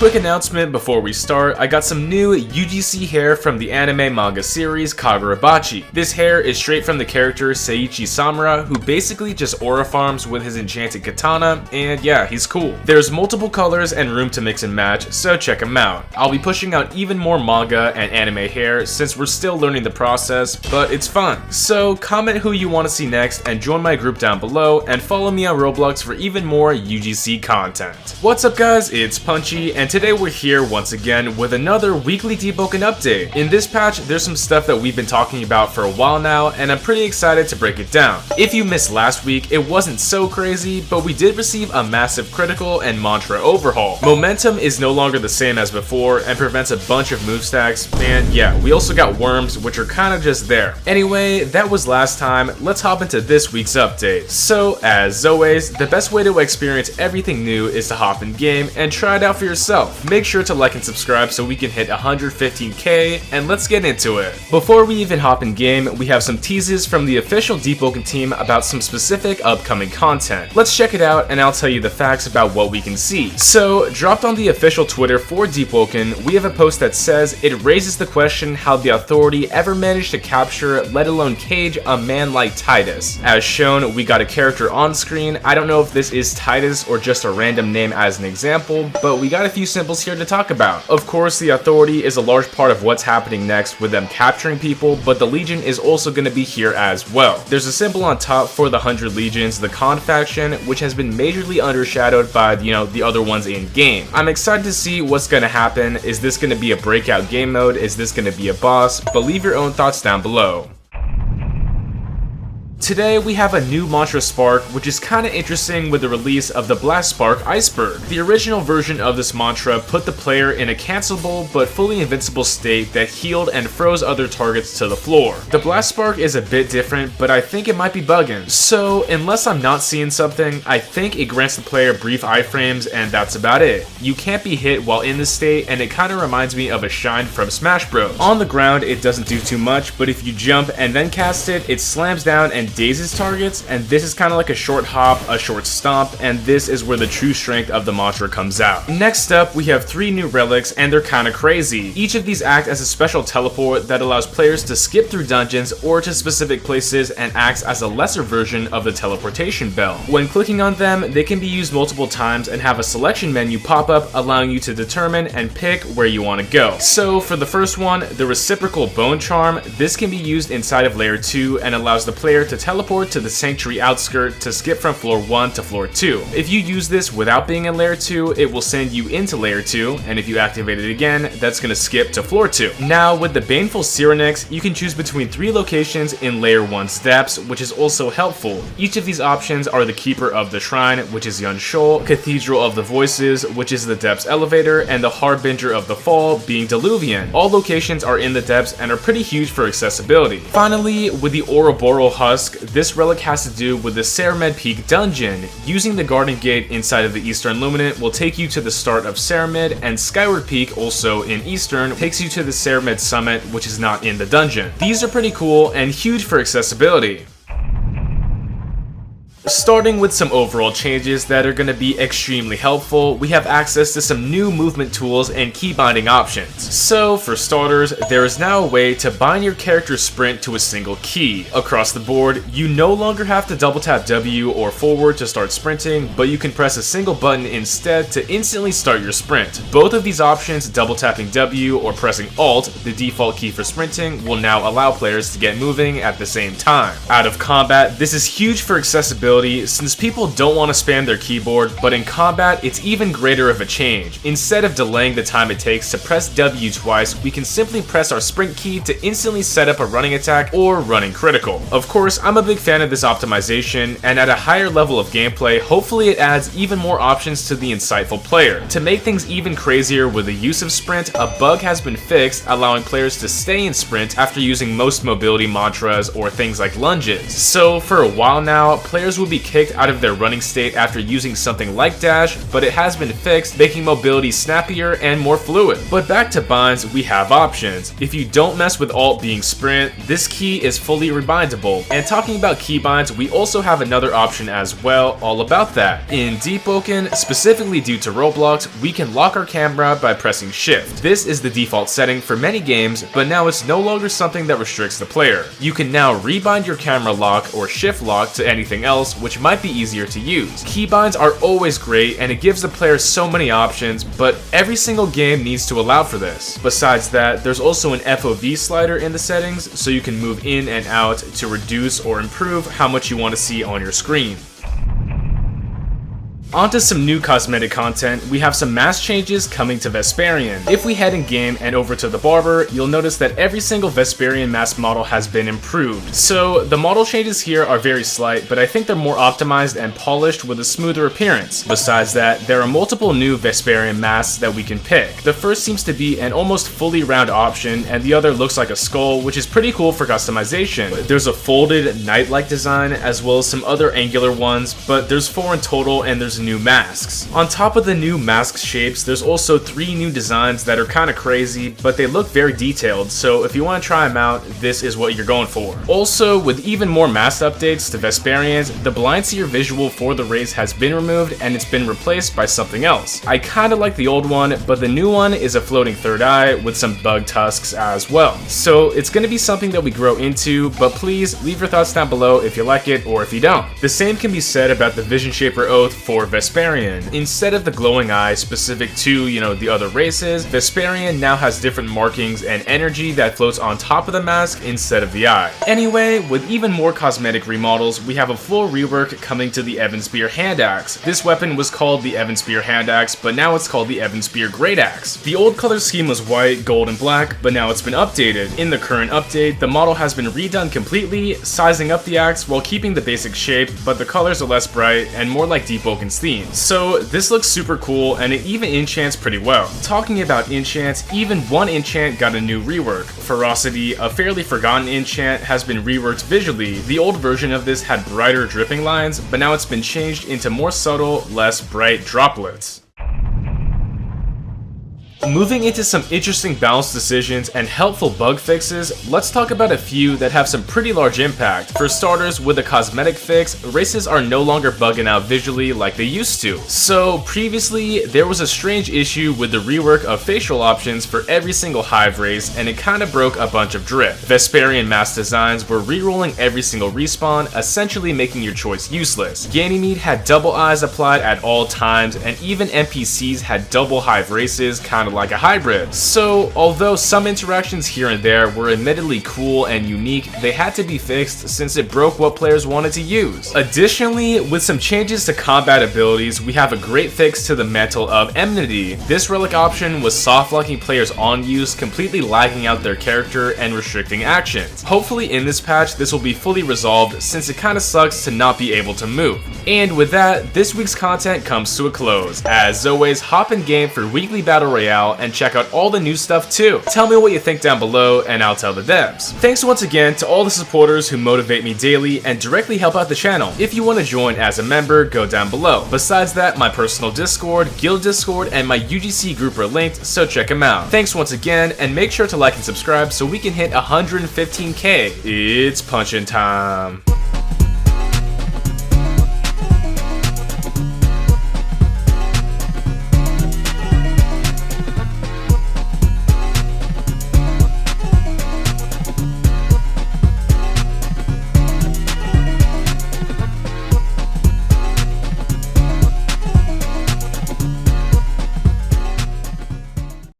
Quick announcement before we start, I got some new UGC hair from the anime manga series Kagurabachi. This hair is straight from the character Seiichi Samura, who basically just aura farms with his enchanted katana, and yeah, he's cool. There's multiple colors and room to mix and match, so check him out. I'll be pushing out even more manga and anime hair since we're still learning the process, but it's fun. So comment who you want to see next and join my group down below and follow me on Roblox for even more UGC content. What's up guys, it's Punchy, and today we're here once again with another weekly Deepwoken update. In this patch, there's some stuff that we've been talking about for a while now, and I'm pretty excited to break it down. If you missed last week, it wasn't so crazy, but we did receive a massive critical and mantra overhaul. Momentum is no longer the same as before and prevents a bunch of move stacks, and yeah, we also got worms, which are kinda just there. Anyway, that was last time, let's hop into this week's update. So, as always, the best way to experience everything new is to hop in game and try it out for yourself. Make sure to like and subscribe so we can hit 115k, and let's get into it. Before we even hop in game, we have some teases from the official Deepwoken team about some specific upcoming content. Let's check it out and I'll tell you the facts about what we can see. So, dropped on the official Twitter for Deepwoken, we have a post that says it raises the question how the Authority ever managed to capture, let alone cage, a man like Titus. As shown, we got a character on screen. I don't know if this is Titus or just a random name as an example, but we got a few symbols here to talk about. Of course, the Authority is a large part of what's happening next with them capturing people, but the Legion is also going to be here as well. There's a symbol on top for the 100 Legions, the Khan faction, which has been majorly undershadowed by, the other ones in game. I'm excited to see what's going to happen. Is this going to be a breakout game mode? Is this going to be a boss? But leave your own thoughts down below. Today we have a new mantra spark, which is kinda interesting with the release of the blast spark ICEBERG. The original version of this mantra put the player in a cancelable but fully invincible state that healed and froze other targets to the floor. The blast spark is a bit different, but I think it might be bugging. So unless I'm not seeing something, I think it grants the player brief iframes and that's about it. You can't be hit while in this state, and it kinda reminds me of a shine from Smash Bros. On the ground it doesn't do too much, but if you jump and then cast it, it slams down and dazes targets, and this is kind of like a short hop, a short stomp, and this is where the true strength of the mantra comes out. Next up, we have 3 new relics, and they're kind of crazy. Each of these act as a special teleport that allows players to skip through dungeons or to specific places and acts as a lesser version of the teleportation bell. When clicking on them, they can be used multiple times and have a selection menu pop up allowing you to determine and pick where you want to go. So for the first one, the reciprocal bone charm, this can be used inside of layer 2 and allows the player to teleport to the sanctuary outskirt to skip from floor 1 to floor 2. If you use this without being in layer 2, it will send you into layer 2, and if you activate it again, that's going to skip to floor 2. Now with the Baneful Syrinx, you can choose between 3 locations in layer 1's depths, which is also helpful. Each of these options are the Keeper of the Shrine, which is Yunshol, Cathedral of the Voices, which is the depths elevator, and the Harbinger of the Fall, being Diluvian. All locations are in the depths and are pretty huge for accessibility. Finally, with the Ouroboros Husk, this relic has to do with the Ceramid Peak dungeon. Using the Garden Gate inside of the Eastern Luminant will take you to the start of Ceramid, and Skyward Peak, also in Eastern, takes you to the Ceramid Summit, which is not in the dungeon. These are pretty cool and huge for accessibility. Starting with some overall changes that are going to be extremely helpful, we have access to some new movement tools and key binding options. So for starters, there is now a way to bind your character's sprint to a single key. Across the board, you no longer have to double tap W or forward to start sprinting, but you can press a single button instead to instantly start your sprint. Both of these options, double tapping W or pressing Alt, the default key for sprinting, will now allow players to get moving at the same time. Out of combat, this is huge for accessibility since people don't want to spam their keyboard, but in combat it's even greater of a change. Instead of delaying the time it takes to press W twice, we can simply press our sprint key to instantly set up a running attack or running critical. Of course, I'm a big fan of this optimization, and at a higher level of gameplay, hopefully it adds even more options to the insightful player. To make things even crazier with the use of sprint, a bug has been fixed allowing players to stay in sprint after using most mobility mantras or things like lunges. So for a while now, players will be kicked out of their running state after using something like dash, but it has been fixed, making mobility snappier and more fluid. But back to binds, we have options. If you don't mess with alt being sprint, this key is fully rebindable. And talking about keybinds, we also have another option as well, all about that. In Deepwoken, specifically due to Roblox, we can lock our camera by pressing shift. This is the default setting for many games, but now it's no longer something that restricts the player. You can now rebind your camera lock or shift lock to anything else, which might be easier to use. Keybinds are always great and it gives the player so many options, but every single game needs to allow for this. Besides that, there's also an FOV slider in the settings, so you can move in and out to reduce or improve how much you want to see on your screen. Onto some new cosmetic content, we have some mask changes coming to Vesperian. If we head in game and over to the barber, you'll notice that every single Vesperian mask model has been improved. So the model changes here are very slight, but I think they're more optimized and polished with a smoother appearance. Besides that, there are multiple new Vesperian masks that we can pick. The first seems to be an almost fully round option, and the other looks like a skull, which is pretty cool for customization. There's a folded knight-like design, as well as some other angular ones, but there's 4 in total and there's new masks. On top of the new mask shapes, there's also 3 new designs that are kind of crazy, but they look very detailed, so if you want to try them out, this is what you're going for. Also, with even more mask updates to Vesperians, the BLINDSEER visual for the race has been removed and it's been replaced by something else. I kinda like the old one, but the new one is a floating third eye with some bug tusks as well. So it's gonna be something that we grow into, but please leave your thoughts down below if you like it or if you don't. The same can be said about the VISIONSHAPER oath for Vesperian. Instead of the glowing eye specific to, the other races, Vesperian now has different markings and energy that floats on top of the mask instead of the eye. Anyway, with even more cosmetic remodels, we have a full rework coming to the EVANSPEAR hand axe. This weapon was called the EVANSPEAR hand axe, but now it's called the EVANSPEAR great axe. The old color scheme was white, gold, and black, but now it's been updated. In the current update, the model has been redone completely, sizing up the axe while keeping the basic shape, but the colors are less bright and more like Deepwoken's theme. So this looks super cool and it even enchants pretty well. Talking about enchants, even one enchant got a new rework. Ferocity, a fairly forgotten enchant, has been reworked visually. The old version of this had brighter dripping lines, but now it's been changed into more subtle, less bright droplets. Moving into some interesting balance decisions and helpful bug fixes, let's talk about a few that have some pretty large impact. For starters, with a cosmetic fix, races are no longer bugging out visually like they used to. So previously, there was a strange issue with the rework of facial options for every single Hive race, and it kinda broke a bunch of drift. Vesperian mask designs were rerolling every single respawn, essentially making your choice useless. Ganymede had double eyes applied at all times, and even NPCs had double Hive races, kinda like a hybrid. So, although some interactions here and there were admittedly cool and unique, they had to be fixed since it broke what players wanted to use. Additionally, with some changes to combat abilities, we have a great fix to the Mantle of Enmity. This relic option was soft-locking players on use, completely lagging out their character and restricting actions. Hopefully in this patch, this will be fully resolved since it kinda sucks to not be able to move. And with that, this week's content comes to a close. As always, hop in game for weekly Battle Royale and check out all the new stuff too. Tell me what you think down below and I'll tell the devs. Thanks once again to all the supporters who motivate me daily and directly help out the channel. If you want to join as a member, go down below. Besides that, my personal Discord, guild Discord, and my UGC group are linked, so check them out. Thanks once again, and make sure to like and subscribe so we can hit 115K. It's punchin' time.